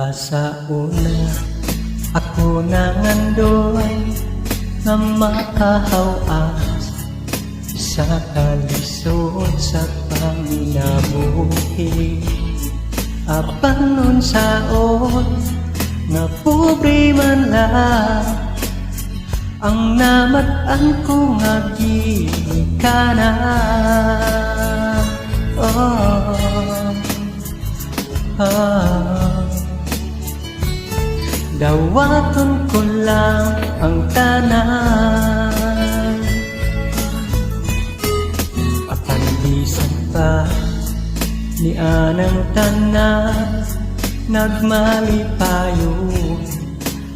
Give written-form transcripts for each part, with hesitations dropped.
Sa una, ako nangandoy nga makahawas sa kalisod sa panginabuhi. Apan nun saon nga pobre man lang ang namat-an ko nga gikanan. Dawaton ko lang ang tanan, apan bisan pa ni anang tanan nagmalipayo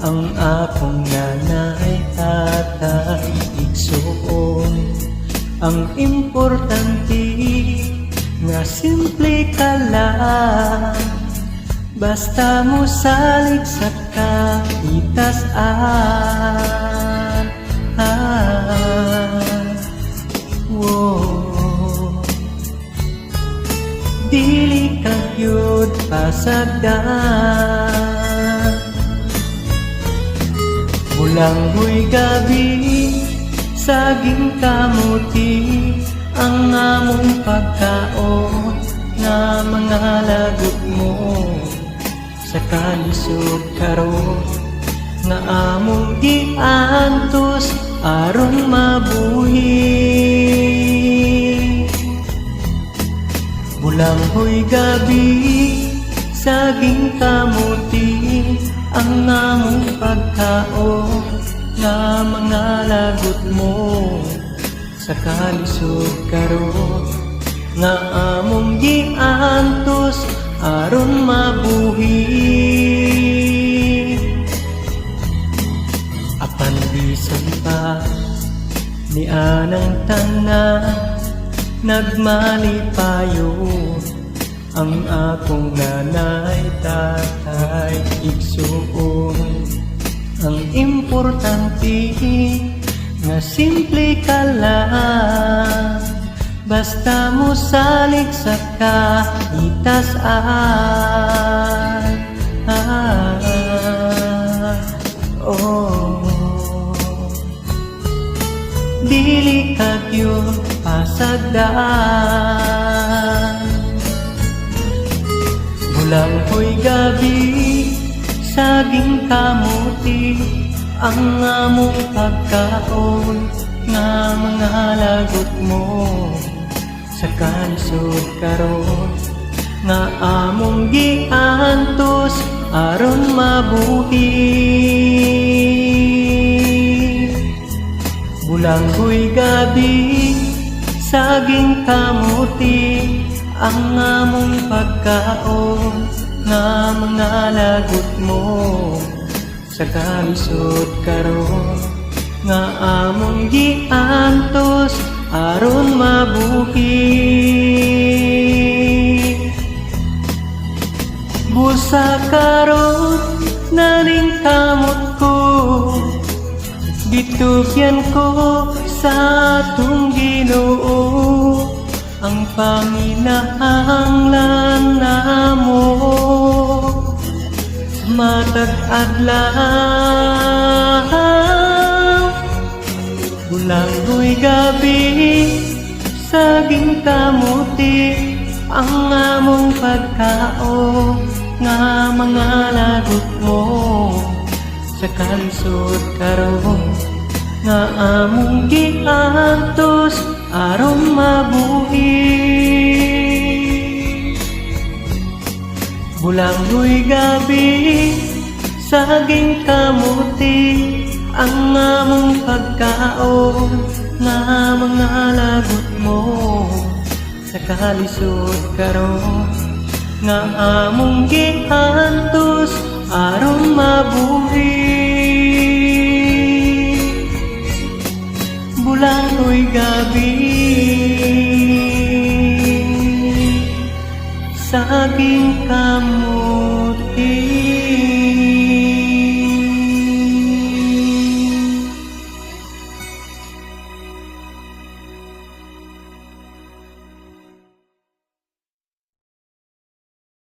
ang akong nanay, tatay, igsuon. Ang importante nga simple ka lang, basta mo salig sa kaitasan. Dili ka gyud pasagdan, bulanghoy gabi, saging kamuti ang among pagkaon nga mga lagot mo. Sa kalisod karon nga among giantos aron mabuhi. Bulanghoy gabi, saging kamuti ang among pagkaon nga mga lagot mo. Sa kalisod karon nga among giantos aron mabuhi. Apan bisan pa ni anang tanan nagmalipayo ang akong nanay, tatay, igsuon. Ang importante nga simple ka lang, basta mo salig sa kaitasan. Dili ka gyud pasagdan, bulanghoy gabi, saging kamuti ang among pagkaon nga mga lagot mo. Sa kalisod karon nga among giantos aron mabuhi. Bulanghoy gabi, saging kamuti ang among pagkaon nga mga lagot mo. Sa kalisod karon nga among giantos aron mabuhi. Busa karon naning kamot ko, gitugyan ko sa atong Ginoo. Ang panginahanglan namo matag adlaw. Bulanghoy gabi, saging kamuti ang among pagkaon nga mga lagot mo. Sa kalisod karon nga among giantos aron mabuhi. Bulanghoy gabi, saging kamuti ang among pagkaon nga mga lagot mo. Sa kalisod karon nga among giantos aron mabuhi. Bulanghoy gabi, saging kamuti